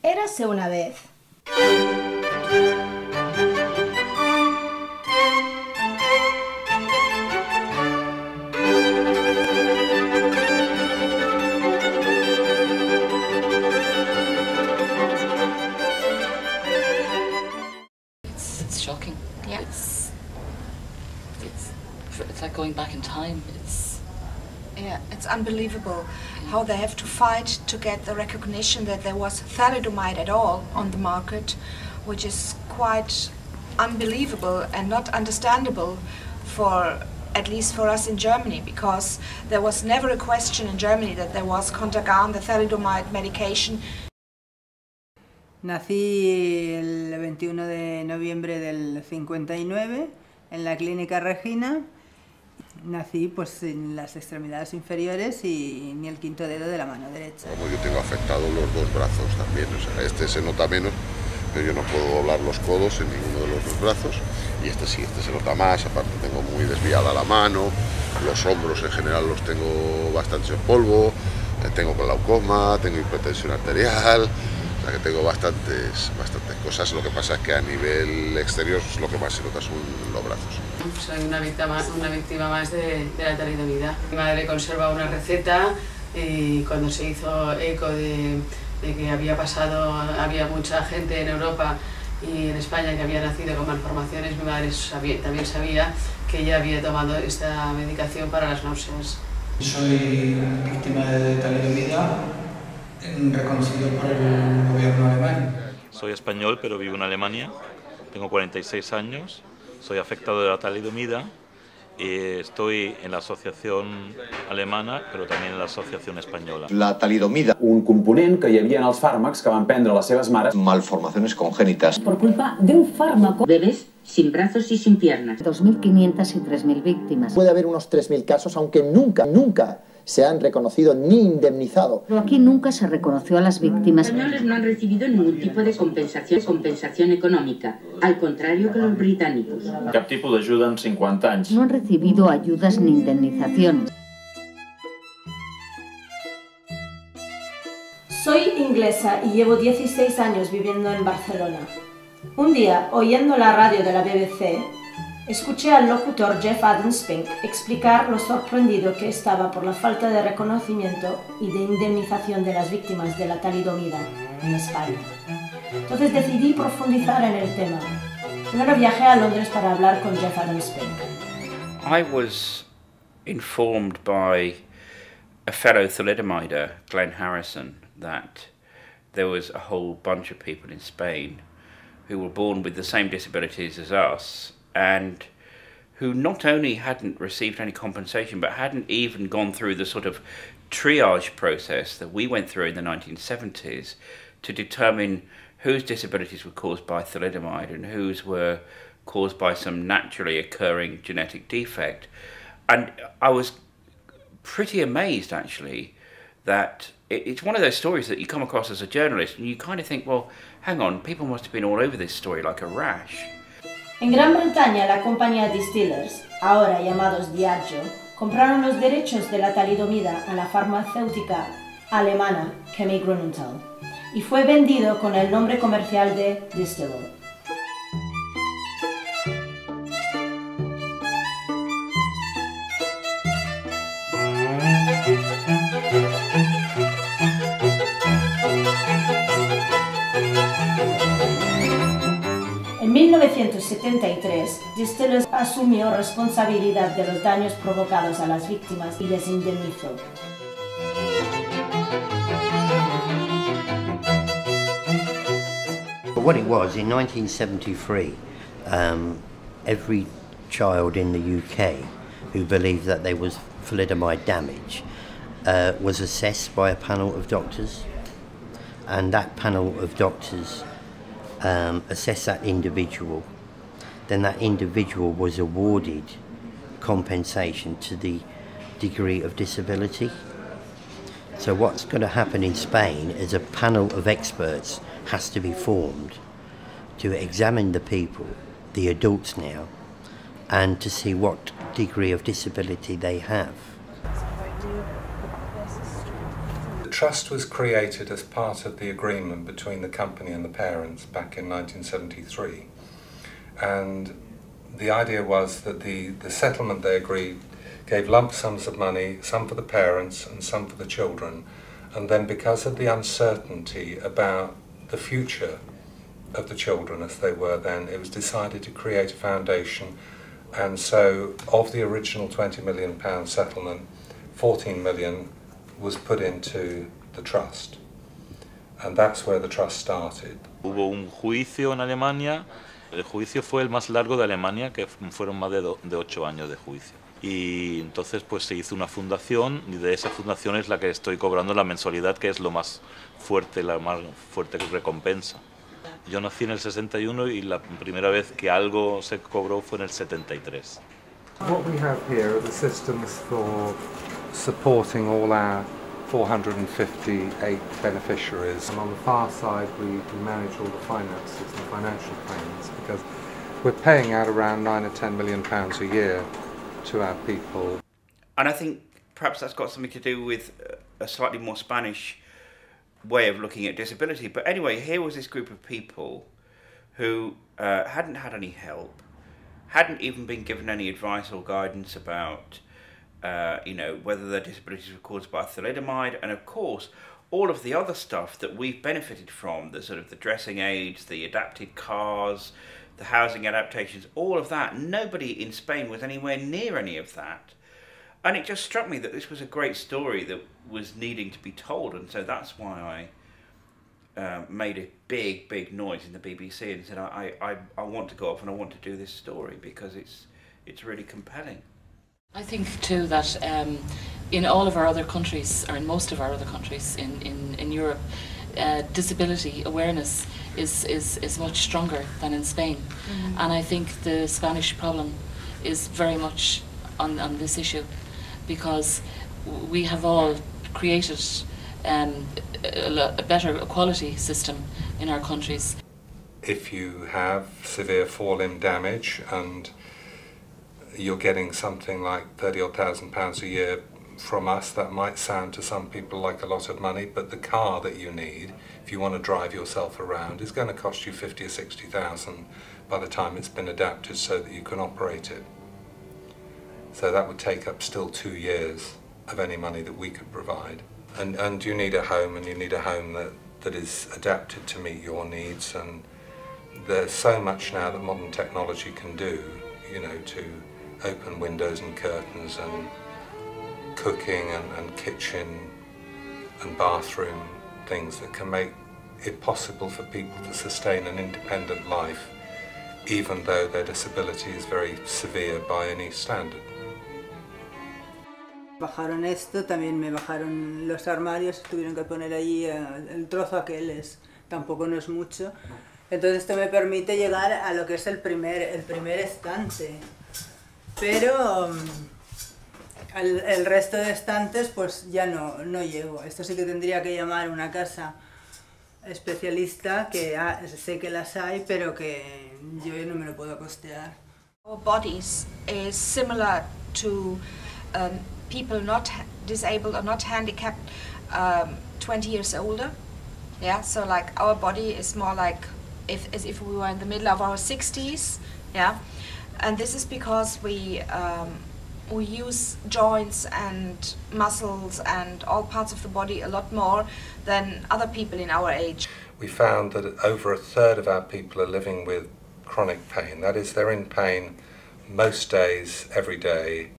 Érase una vez. It's shocking. Yeah. It's like going back in time. Yeah, it's unbelievable how they have to fight to get the recognition that there was thalidomide at all on the market, which is quite unbelievable and not understandable for, at least for us in Germany, because there was never a question in Germany that there was Tendrán, the thalidomide medication. Nací el 21 de noviembre del 59 en la Clínica Regina. Nací pues en las extremidades inferiores y ni el quinto dedo de la mano derecha. Como yo tengo afectados los dos brazos también, o sea, este se nota menos, pero yo no puedo doblar los codos en ninguno de los dos brazos, y este sí, este se nota más, aparte tengo muy desviada la mano, los hombros en general los tengo bastante en polvo, tengo glaucoma, tengo hipertensión arterial, o sea que tengo bastantes cosas. Lo que pasa es que a nivel exterior lo que más se nota son los brazos. Soy una víctima más de la talidomida. Mi madre conserva una receta y cuando se hizo eco de que había mucha gente en Europa y en España que había nacido con malformaciones, mi madre también sabía que ella había tomado esta medicación para las náuseas. Soy víctima de talidomida reconocido por el gobierno alemán. Soy español pero vivo en Alemania, tengo 46 años, soy afectado de la talidomida y estoy en la asociación alemana pero también en la asociación española. La talidomida, un component que hi havia en els fàrmacs que van prendre les seves mares. Malformaciones congénitas. Por culpa de un fármaco. Bebés sin brazos y sin piernas. 2.500 y 3.000 víctimas. Puede haber unos 3.000 casos, aunque nunca se han reconocido ni indemnizado. Pero aquí nunca se reconoció a las víctimas. Los españoles no han recibido ningún tipo de compensación económica, al contrario que los británicos. Cap tipus d'ajuda en 50 anys. No han recibido ayudas ni indemnizaciones. Soy inglesa y llevo 16 años viviendo en Barcelona. Un día, oyendo la radio de la BBC, escuché al locutor Jeff Adamspink explicar lo sorprendido que estaba por la falta de reconocimiento y de indemnización de las víctimas de la talidomida en España. Entonces decidí profundizar en el tema. Primero viajé a Londres para hablar con Jeff Adamspink. I was informed by a fellow thalidomider, Glenn Harrison, that there was a whole bunch of people in Spain who were born with the same disabilities as us, and who not only hadn't received any compensation, but hadn't even gone through the sort of triage process that we went through in the 1970s to determine whose disabilities were caused by thalidomide and whose were caused by some naturally occurring genetic defect. And I was pretty amazed, actually, that it's one of those stories that you come across as a journalist and you kind of think, well, hang on, people must have been all over this story like a rash. En Gran Bretaña, la compañía Distillers, ahora llamados Diageo, compraron los derechos de la talidomida a la farmacéutica alemana Chemie Grünenthal y fue vendido con el nombre comercial de Distiller. En 1973, Distillers asumió responsabilidad de los daños provocados a las víctimas y les indemnizó. What it was, in 1973, every child in the UK who believed that there was thalidomide damage was assessed by a panel of doctors, and that panel of doctors assess that individual, then that individual was awarded compensation to the degree of disability. So what's going to happen in Spain is a panel of experts has to be formed to examine the people, the adults now, and to see what degree of disability they have. trust was created as part of the agreement between the company and the parents back in 1973. And the idea was that the settlement they agreed gave lump sums of money, some for the parents and some for the children. And then because of the uncertainty about the future of the children as they were then, it was decided to create a foundation. And so of the original £20 million settlement, 14 million was put into the trust. And that's where the trust started. Hubo un juicio en Alemania. El juicio fue el más largo de Alemania, que fueron más de 8 años de juicio. Y entonces pues se hizo una fundación, y de esa fundación es la que estoy cobrando la mensualidad, que es lo más fuerte, la más fuerte recompensa. Yo nací en el 61 y la primera vez que algo se cobró fue en el 73. What we have here are the systems for supporting all our 458 beneficiaries. And on the far side we manage all the finances and financial payments, because we're paying out around £9 or £10 million a year to our people. And I think perhaps that's got something to do with a slightly more Spanish way of looking at disability. But anyway, here was this group of people who hadn't had any help, hadn't even been given any advice or guidance about whether their disabilities were caused by thalidomide, and of course all of the other stuff that we've benefited from, the sort of the dressing aids, the adapted cars, the housing adaptations, all of that. Nobody in Spain was anywhere near any of that. And it just struck me that this was a great story that was needing to be told, and so that's why I made a big noise in the BBC and said I want to go off and I want to do this story because it's really compelling. I think too that in all of our other countries, or in most of our other countries in Europe, disability awareness is much stronger than in Spain. Mm-hmm. And I think the Spanish problem is very much on this issue, because we have all created a better equality system in our countries. If you have severe fall-limb damage and you're getting something like £30,000 a year from us, that might sound to some people like a lot of money, but the car that you need, if you want to drive yourself around, is going to cost you 50 or 60,000 by the time it's been adapted so that you can operate it. So that would take up still 2 years of any money that we could provide. And you need a home, and you need a home that is adapted to meet your needs. And there's so much now that modern technology can do, to open windows and curtains and cooking and kitchen and bathroom things that can make it possible for people to sustain an independent life, even though their disability is very severe by any standard. Bajaron esto, también me bajaron los armarios, tuvieron que poner allí el trozo aquel, tampoco no es mucho. Entonces esto me permite llegar a lo que es el primer estante. Pero el resto de estantes pues ya no llego. Esto sí que tendría que llamar una casa especialista, que sé que las hay, pero que yo no me lo puedo costear. Our bodies is similar to people not disabled or not handicapped 20 years older. Yeah, so like our body is more like as if we were in the middle of our 60s. Yeah, and this is because we use joints and muscles and all parts of the body a lot more than other people in our age. We found that over a third of our people are living with chronic pain. That is, they're in pain most days, every day.